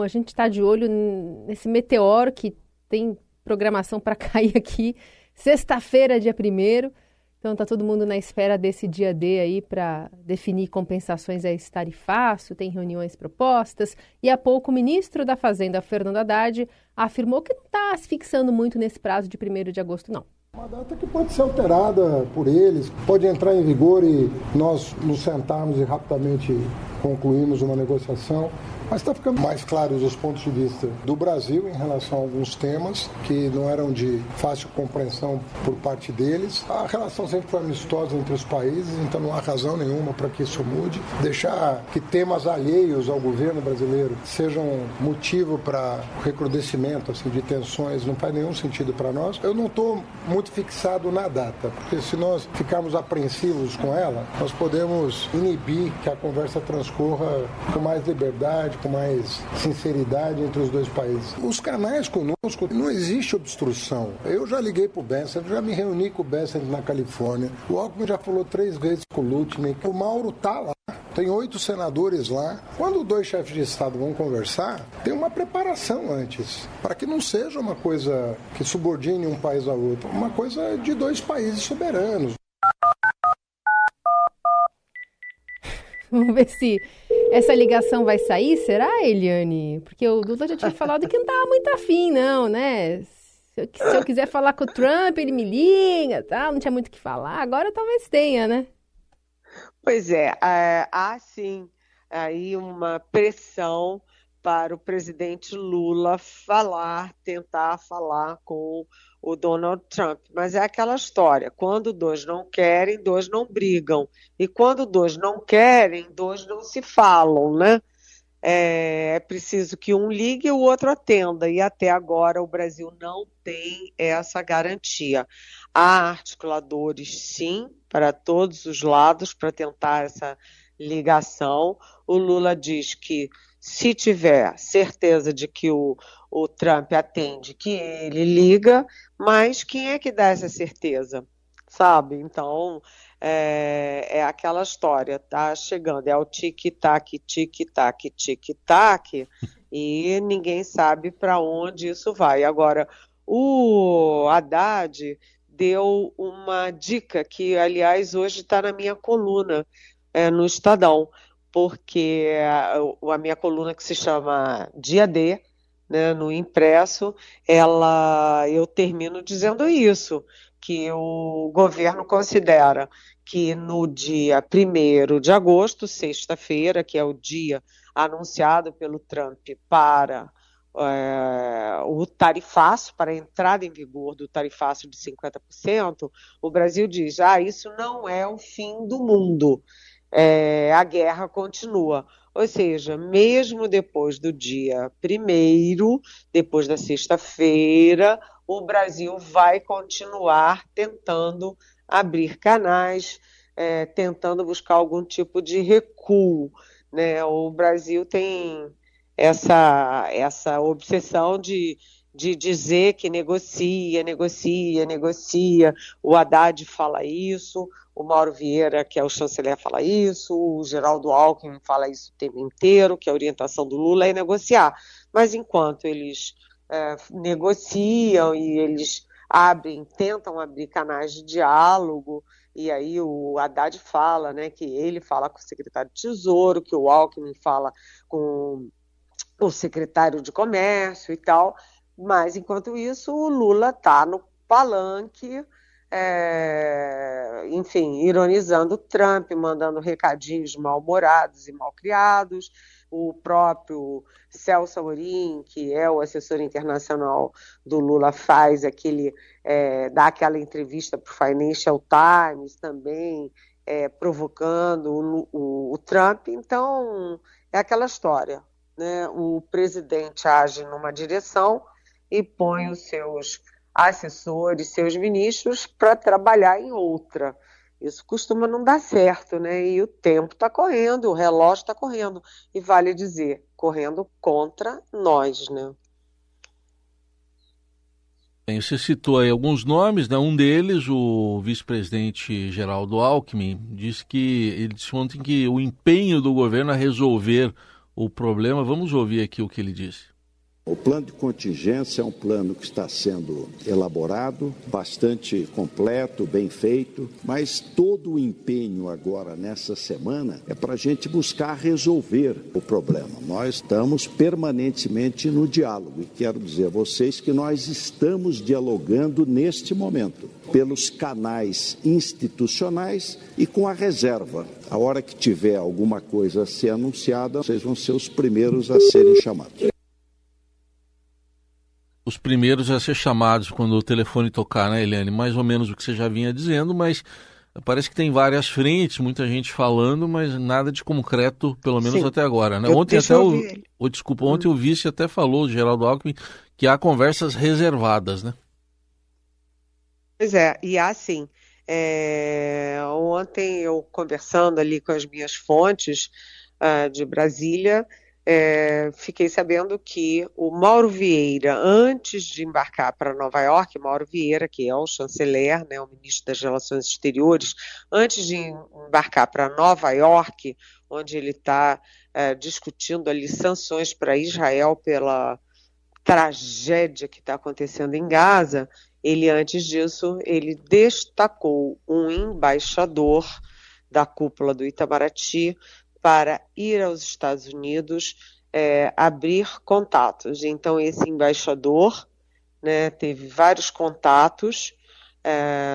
A gente está de olho nesse meteoro que tem programação para cair aqui sexta-feira, dia 1º. Então está todo mundo na espera desse dia D aí para definir compensações a esse tarifaço, tem reuniões propostas. E há pouco o ministro da Fazenda, Fernando Haddad, afirmou que não está se fixando muito nesse prazo de 1º de agosto, não. Uma data que pode ser alterada por eles, pode entrar em vigor e nós nos sentarmos e rapidamente concluirmos uma negociação. Mas está ficando mais claros os pontos de vista do Brasil em relação a alguns temas que não eram de fácil compreensão por parte deles. A relação sempre foi amistosa entre os países, então não há razão nenhuma para que isso mude. Deixar que temas alheios ao governo brasileiro sejam motivo para o recrudescimento assim, de tensões não faz nenhum sentido para nós. Eu não estou muito fixado na data, porque se nós ficarmos apreensivos com ela, nós podemos inibir que a conversa transcorra com mais liberdade, com mais sinceridade entre os dois países. Os canais conosco, não existe obstrução. Eu já liguei para o Bessent, já me reuni com o Bessent na Califórnia. O Alckmin já falou 3 vezes com o Lutnick. O Mauro está lá. Tem 8 senadores lá. Quando 2 chefes de Estado vão conversar, tem uma preparação antes, para que não seja uma coisa que subordine um país ao outro, uma coisa de 2 países soberanos. Vamos ver se essa ligação vai sair, será, Eliane? Porque o Lula já tinha falado que não estava muito afim, não, né? Se eu quiser falar com o Trump, ele me liga, tal, não tinha muito o que falar. Agora talvez tenha, né? Pois é, há sim aí uma pressão para o presidente Lula tentar falar com o Donald Trump. Mas é aquela história, quando 2 não querem, 2 não brigam. E quando 2 não querem, 2 não se falam, né? É preciso que um ligue e o outro atenda. E até agora o Brasil não tem essa garantia. Há articuladores, sim, para todos os lados, para tentar essa ligação. O Lula diz que se tiver certeza de que o Trump atende, que ele liga, mas quem é que dá essa certeza? Sabe? Então, é aquela história, tá chegando, é o tic-tac, tic-tac, tic-tac, e ninguém sabe para onde isso vai. Agora, o Haddad deu uma dica que, aliás, hoje está na minha coluna no Estadão, porque a minha coluna que se chama Dia D, né, no impresso, eu termino dizendo isso, que o governo considera que no dia 1º de agosto, sexta-feira, que é o dia anunciado pelo Trump para o tarifaço, para a entrada em vigor do tarifaço de 50%, o Brasil diz, isso não é o fim do mundo. A guerra continua. Ou seja, mesmo depois do dia 1º, depois da sexta-feira, o Brasil vai continuar tentando abrir canais, tentando buscar algum tipo de recuo, né? O Brasil tem essa obsessão de dizer que negocia. O Haddad fala isso, o Mauro Vieira, que é o chanceler, fala isso, o Geraldo Alckmin fala isso o tempo inteiro, que a orientação do Lula é negociar. Mas enquanto eles negociam e eles tentam abrir canais de diálogo, e aí o Haddad fala, né, que ele fala com o secretário de Tesouro, que o Alckmin fala com o secretário de Comércio e tal, mas enquanto isso o Lula está no palanque, enfim, ironizando o Trump, mandando recadinhos mal-humorados e mal-criados. O próprio Celso Amorim, que é o assessor internacional do Lula, dá aquela entrevista para o Financial Times também, provocando o Trump. Então, é aquela história, né? O presidente age numa direção e põe os seus assessores, seus ministros para trabalhar em outra. Isso costuma não dar certo, né? E o tempo está correndo, o relógio está correndo. E vale dizer, correndo contra nós, né? Bem, você citou aí alguns nomes, né? Um deles, o vice-presidente Geraldo Alckmin, ele disse ontem que o empenho do governo a resolver o problema. Vamos ouvir aqui o que ele disse. O plano de contingência é um plano que está sendo elaborado, bastante completo, bem feito, mas todo o empenho agora nessa semana é para a gente buscar resolver o problema. Nós estamos permanentemente no diálogo e quero dizer a vocês que nós estamos dialogando neste momento pelos canais institucionais e com a reserva. A hora que tiver alguma coisa a ser anunciada, vocês vão ser os primeiros a serem chamados. Os primeiros a ser chamados quando o telefone tocar, né, Eliane? Mais ou menos o que você já vinha dizendo, mas parece que tem várias frentes, muita gente falando, mas nada de concreto, pelo menos até agora, né? Ontem o vice até falou, o Geraldo Alckmin, que há conversas reservadas, né? Pois é, e assim, ontem eu conversando ali com as minhas fontes de Brasília, fiquei sabendo que o Mauro Vieira, antes de embarcar para Nova York, Mauro Vieira, que é o chanceler, né, o ministro das Relações Exteriores, antes de embarcar para Nova York, onde ele está discutindo ali sanções para Israel pela tragédia que está acontecendo em Gaza, antes disso, ele destacou um embaixador da cúpula do Itamaraty para ir aos Estados Unidos abrir contatos. Então, esse embaixador, né, teve vários contatos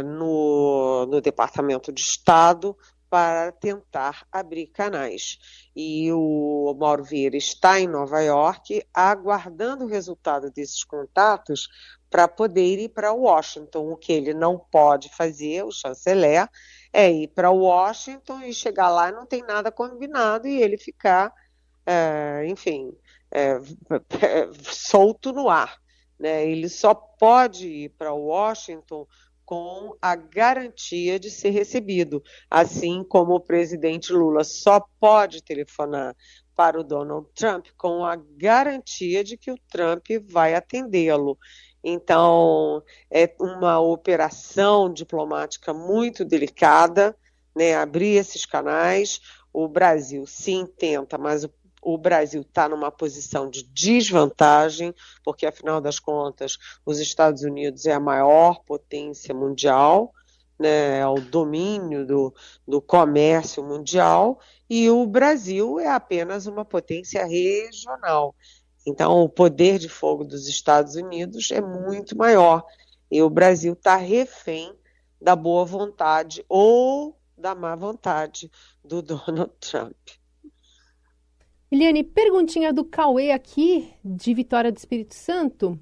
no Departamento de Estado para tentar abrir canais. E o Mauro Vieira está em Nova York aguardando o resultado desses contatos para poder ir para Washington. O que ele não pode fazer, o chanceler, é ir para Washington e chegar lá e não tem nada combinado e ele ficar, solto no ar, né? Ele só pode ir para Washington com a garantia de ser recebido, assim como o presidente Lula só pode telefonar para o Donald Trump com a garantia de que o Trump vai atendê-lo. Então, é uma operação diplomática muito delicada, né, abrir esses canais. O Brasil sim tenta, mas o Brasil está numa posição de desvantagem, porque, afinal das contas, os Estados Unidos é a maior potência mundial, né, é o domínio do comércio mundial, e o Brasil é apenas uma potência regional. Então, o poder de fogo dos Estados Unidos é muito maior, e o Brasil está refém da boa vontade ou da má vontade do Donald Trump. Eliane, perguntinha do Cauê aqui, de Vitória do Espírito Santo.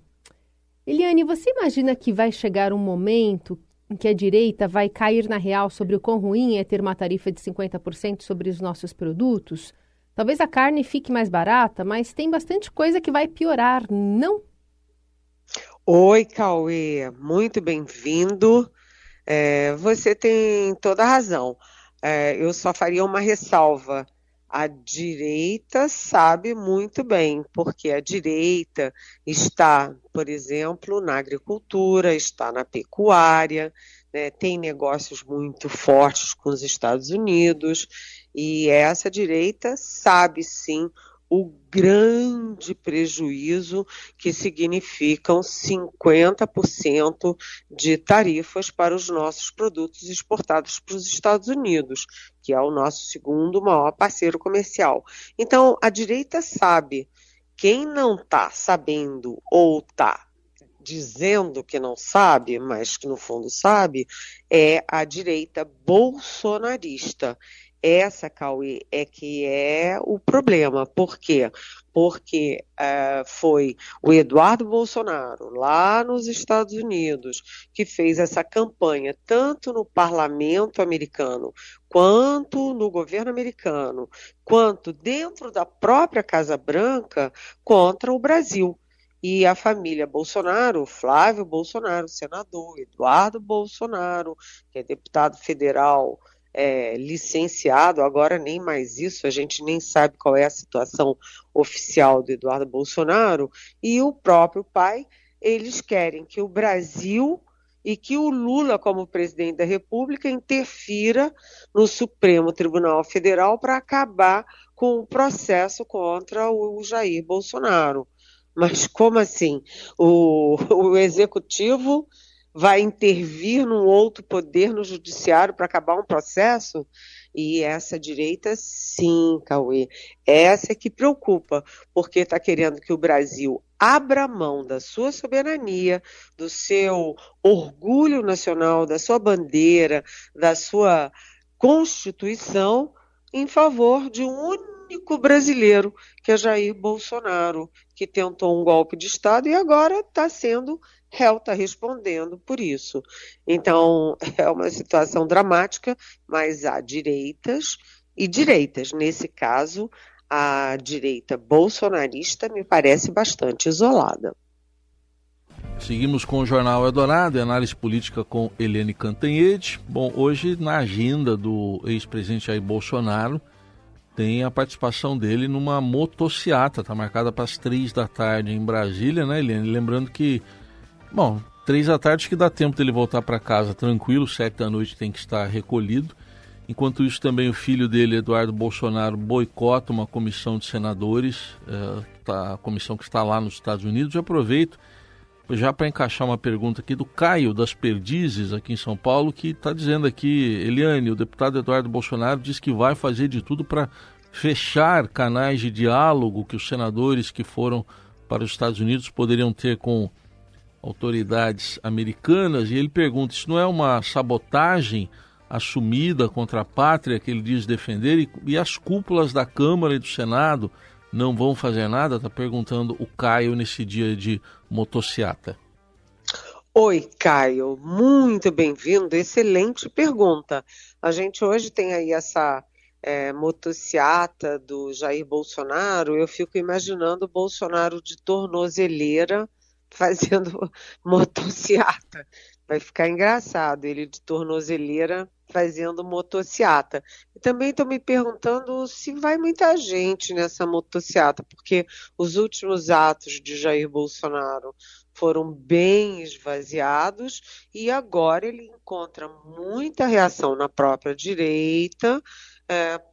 Eliane, você imagina que vai chegar um momento em que a direita vai cair na real sobre o quão ruim é ter uma tarifa de 50% sobre os nossos produtos? Talvez a carne fique mais barata, mas tem bastante coisa que vai piorar, não? Oi, Cauê, muito bem-vindo. Você tem toda a razão. Eu só faria uma ressalva. A direita sabe muito bem, porque a direita está, por exemplo, na agricultura, está na pecuária, né, tem negócios muito fortes com os Estados Unidos, e essa direita sabe sim o grande prejuízo que significam 50% de tarifas para os nossos produtos exportados para os Estados Unidos, que é o nosso segundo maior parceiro comercial. Então, a direita sabe. Quem não está sabendo ou está dizendo que não sabe, mas que no fundo sabe, é a direita bolsonarista. Essa, Cauê, que é o problema. Por quê? Porque foi o Eduardo Bolsonaro, lá nos Estados Unidos, que fez essa campanha, tanto no parlamento americano, quanto no governo americano, quanto dentro da própria Casa Branca, contra o Brasil. E a família Bolsonaro, Flávio Bolsonaro, senador, Eduardo Bolsonaro, que é deputado federal, licenciado, agora nem mais isso, a gente nem sabe qual é a situação oficial do Eduardo Bolsonaro, e o próprio pai, eles querem que o Brasil e que o Lula, como presidente da República, interfira no Supremo Tribunal Federal para acabar com o processo contra o Jair Bolsonaro. Mas como assim? O executivo vai intervir num outro poder no judiciário para acabar um processo? E essa direita, sim, Cauê, essa é que preocupa, porque está querendo que o Brasil abra mão da sua soberania, do seu orgulho nacional, da sua bandeira, da sua Constituição, em favor de um único brasileiro, que é Jair Bolsonaro, que tentou um golpe de Estado e agora está sendo réu, está respondendo por isso. Então, é uma situação dramática, mas há direitas e direitas. Nesse caso, a direita bolsonarista me parece bastante isolada. Seguimos com o Jornal Eldorado, análise política com Eliane Cantanhede. Bom, hoje na agenda do ex-presidente Jair Bolsonaro tem a participação dele numa motociata, está marcada para as 3 da tarde em Brasília, né, Eliane? Lembrando que, 3 da tarde que dá tempo dele voltar para casa tranquilo, 7 da noite tem que estar recolhido. Enquanto isso, também o filho dele, Eduardo Bolsonaro, boicota uma comissão de senadores, a comissão que está lá nos Estados Unidos. Eu aproveito já para encaixar uma pergunta aqui do Caio das Perdizes, aqui em São Paulo, que está dizendo aqui: Eliane, o deputado Eduardo Bolsonaro diz que vai fazer de tudo para fechar canais de diálogo que os senadores que foram para os Estados Unidos poderiam ter com autoridades americanas, e ele pergunta: isso não é uma sabotagem assumida contra a pátria que ele diz defender, e as cúpulas da Câmara e do Senado não vão fazer nada? Está perguntando o Caio nesse dia de motociata. Oi, Caio, muito bem-vindo, excelente pergunta. A gente hoje tem aí essa motociata do Jair Bolsonaro. Eu fico imaginando o Bolsonaro de tornozeleira fazendo motociata. Vai ficar engraçado, ele de tornozeleira fazendo motociata. E também estou me perguntando se vai muita gente nessa motociata, porque os últimos atos de Jair Bolsonaro foram bem esvaziados e agora ele encontra muita reação na própria direita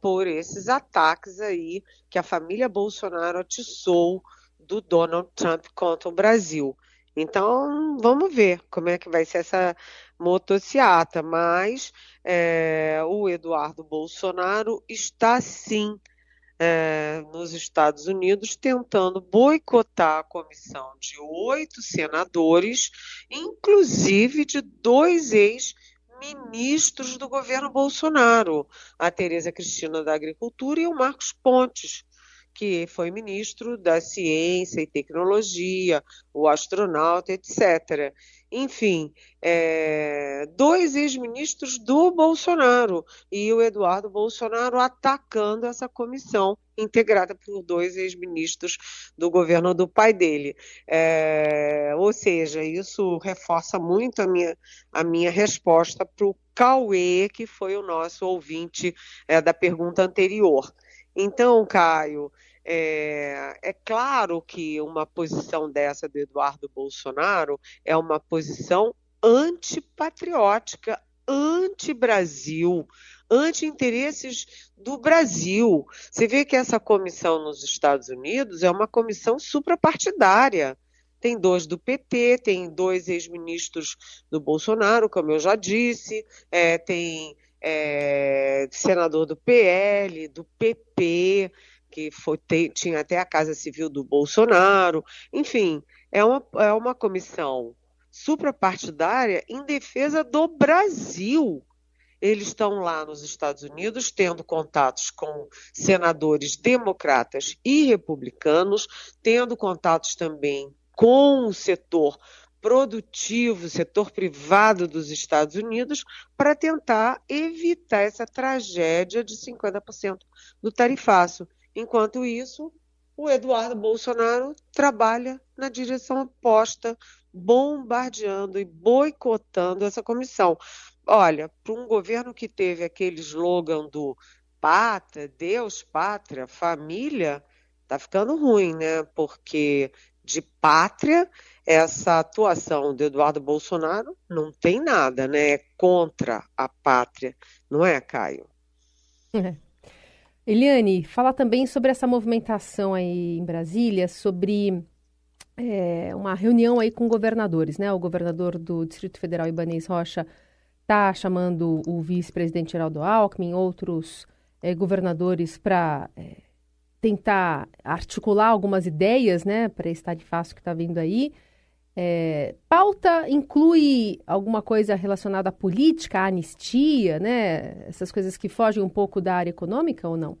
por esses ataques aí que a família Bolsonaro atiçou do Donald Trump contra o Brasil. Então, vamos ver como é que vai ser essa motociata, mas o Eduardo Bolsonaro está sim nos Estados Unidos tentando boicotar a comissão de 8 senadores, inclusive de 2 ex-ministros do governo Bolsonaro, a Tereza Cristina da Agricultura e o Marcos Pontes, que foi ministro da Ciência e Tecnologia, o astronauta, etc. Enfim, 2 ex-ministros do Bolsonaro e o Eduardo Bolsonaro atacando essa comissão integrada por 2 ex-ministros do governo do pai dele. Ou seja, isso reforça muito a minha resposta para o Cauê, que foi o nosso ouvinte da pergunta anterior. Então, Caio, é claro que uma posição dessa do Eduardo Bolsonaro é uma posição antipatriótica, anti-Brasil, anti-interesses do Brasil. Você vê que essa comissão nos Estados Unidos é uma comissão suprapartidária. Tem 2 do PT, tem 2 ex-ministros do Bolsonaro, como eu já disse, tem senador do PL, do PP, que tinha até a Casa Civil do Bolsonaro. Enfim, é uma comissão suprapartidária em defesa do Brasil. Eles estão lá nos Estados Unidos tendo contatos com senadores democratas e republicanos, tendo contatos também com o setor produtivo, setor privado dos Estados Unidos, para tentar evitar essa tragédia de 50% do tarifaço. Enquanto isso, o Eduardo Bolsonaro trabalha na direção oposta, bombardeando e boicotando essa comissão. Olha, para um governo que teve aquele slogan do pátria, Deus, pátria, família, está ficando ruim, né? Porque de pátria, essa atuação do Eduardo Bolsonaro não tem nada, né? É contra a pátria, não é, Caio? Eliane, fala também sobre essa movimentação aí em Brasília, sobre uma reunião aí com governadores, né? O governador do Distrito Federal, Ibanez Rocha, está chamando o vice-presidente Geraldo Alckmin, outros governadores para tentar articular algumas ideias, né, para esse tarifaço que está vindo aí. Pauta inclui alguma coisa relacionada à política, à anistia, né? Essas coisas que fogem um pouco da área econômica ou não?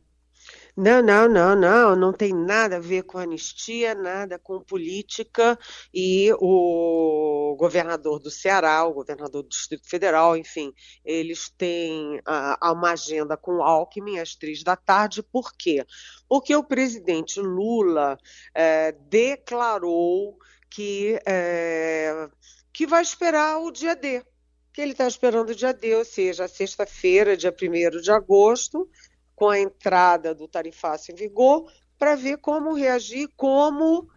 Não tem nada a ver com anistia, nada com política, e o governador do Ceará, o governador do Distrito Federal, enfim, eles têm uma agenda com o Alckmin às 3 da tarde. Por quê? Porque o presidente Lula declarou que vai esperar o dia D, que ele está esperando o dia D, ou seja, a sexta-feira, dia 1º de agosto, com a entrada do tarifaço em vigor, para ver como reagir, como,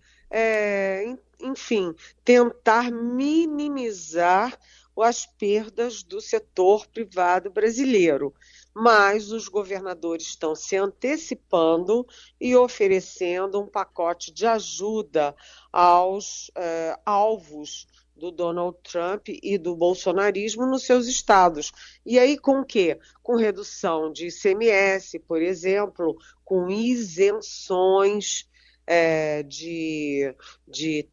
enfim, tentar minimizar as perdas do setor privado brasileiro. Mas os governadores estão se antecipando e oferecendo um pacote de ajuda aos alvos do Donald Trump e do bolsonarismo nos seus estados. E aí com o quê? Com redução de ICMS, por exemplo, com isenções de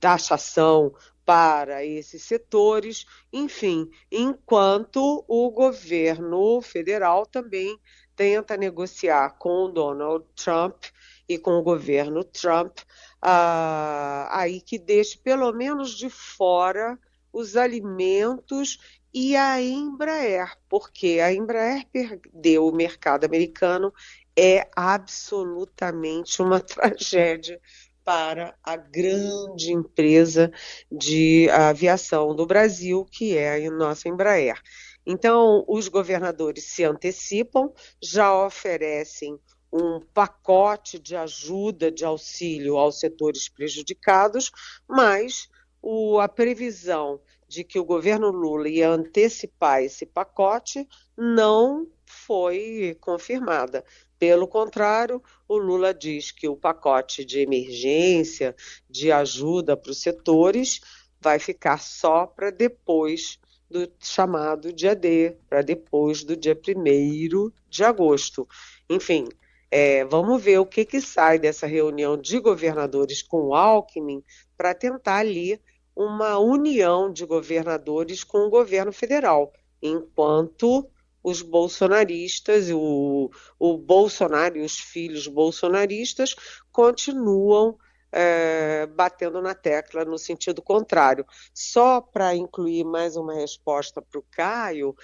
taxação para esses setores, enfim, enquanto o governo federal também tenta negociar com o Donald Trump e com o governo Trump, aí que deixe pelo menos de fora os alimentos e a Embraer, porque a Embraer perdeu o mercado americano, é absolutamente uma tragédia para a grande empresa de aviação do Brasil, que é a nossa Embraer. Então, os governadores se antecipam, já oferecem um pacote de ajuda, de auxílio aos setores prejudicados, mas a previsão de que o governo Lula ia antecipar esse pacote não foi confirmada. Pelo contrário, o Lula diz que o pacote de emergência, de ajuda para os setores, vai ficar só para depois do chamado dia D, para depois do dia 1º de agosto. Enfim, vamos ver o que sai dessa reunião de governadores com o Alckmin para tentar ali uma união de governadores com o governo federal, enquanto os bolsonaristas, o Bolsonaro e os filhos bolsonaristas continuam batendo na tecla no sentido contrário. Só para incluir mais uma resposta para o Caio,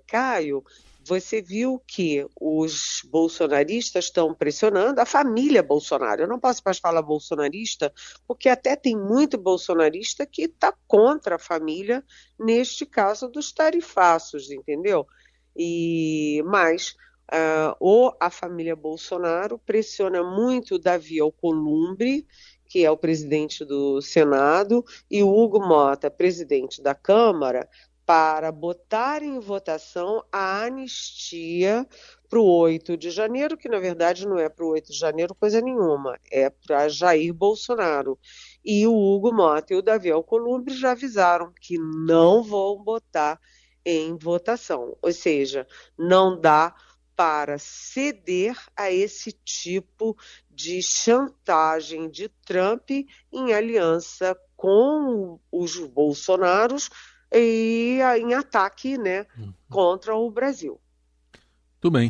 Caio, você viu que os bolsonaristas estão pressionando a família Bolsonaro. Eu não posso mais falar bolsonarista, porque até tem muito bolsonarista que está contra a família, neste caso dos tarifaços, entendeu? Mas a família Bolsonaro pressiona muito o Davi Alcolumbre, que é o presidente do Senado, e o Hugo Mota, presidente da Câmara, para botar em votação a anistia para o 8 de janeiro, que na verdade não é para o 8 de janeiro coisa nenhuma, é para Jair Bolsonaro. E o Hugo Mota e o Davi Alcolumbre já avisaram que não vão botar em votação, ou seja, não dá para ceder a esse tipo de chantagem de Trump em aliança com os Bolsonaros e em ataque, né, contra o Brasil. Tudo bem.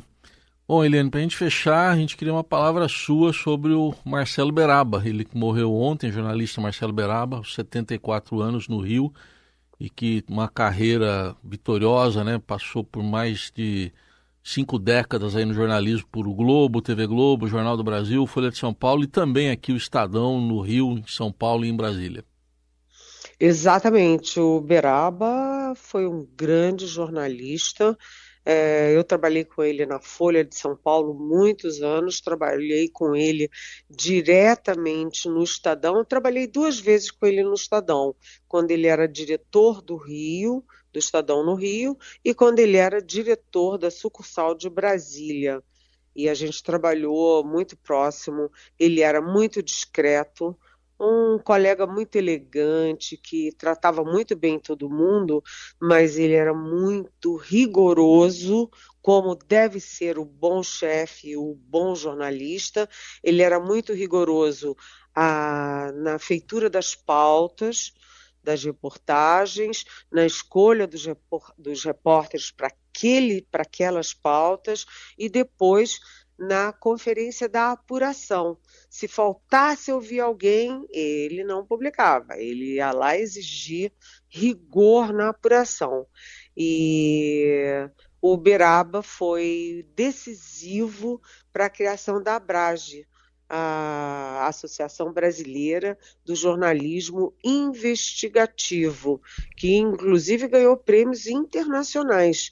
Bom, Eliane, para a gente fechar, a gente queria uma palavra sua sobre o Marcelo Beraba. Ele que morreu ontem, jornalista Marcelo Beraba, aos 74 anos, no Rio, e que uma carreira vitoriosa, né, passou por mais de 5 décadas aí no jornalismo, por o Globo, TV Globo, Jornal do Brasil, Folha de São Paulo e também aqui o Estadão, no Rio, em São Paulo e em Brasília. Exatamente, o Beraba foi um grande jornalista. Eu trabalhei com ele na Folha de São Paulo muitos anos, trabalhei com ele diretamente no Estadão, trabalhei 2 vezes com ele no Estadão, quando ele era diretor do Estadão no Rio, e quando ele era diretor da sucursal de Brasília. e a gente trabalhou muito próximo. Ele era muito discreto, um colega muito elegante, que tratava muito bem todo mundo, mas ele era muito rigoroso, como deve ser o bom chefe, o bom jornalista. Ele era muito rigoroso na feitura das pautas, das reportagens, na escolha dos repórteres para aquelas pautas e depois na conferência da apuração. Se faltasse ouvir alguém, ele não publicava, ele ia lá exigir rigor na apuração. E o Uberaba foi decisivo para a criação da Abrage, a Associação Brasileira do Jornalismo Investigativo, que inclusive ganhou prêmios internacionais.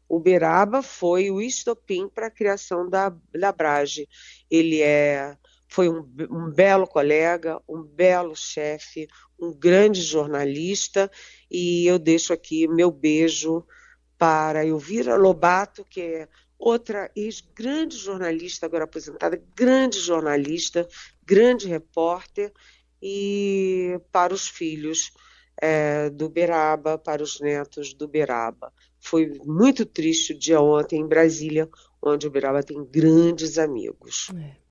Uberaba foi o estopim para a criação da Abrage. Foi um belo colega, um belo chefe, um grande jornalista, e eu deixo aqui meu beijo para Elvira Lobato, que é outra ex-grande jornalista, agora aposentada, grande jornalista, grande repórter, e para os filhos do Uberaba, para os netos do Uberaba. Foi muito triste o dia ontem em Brasília, onde o Uberaba tem grandes amigos.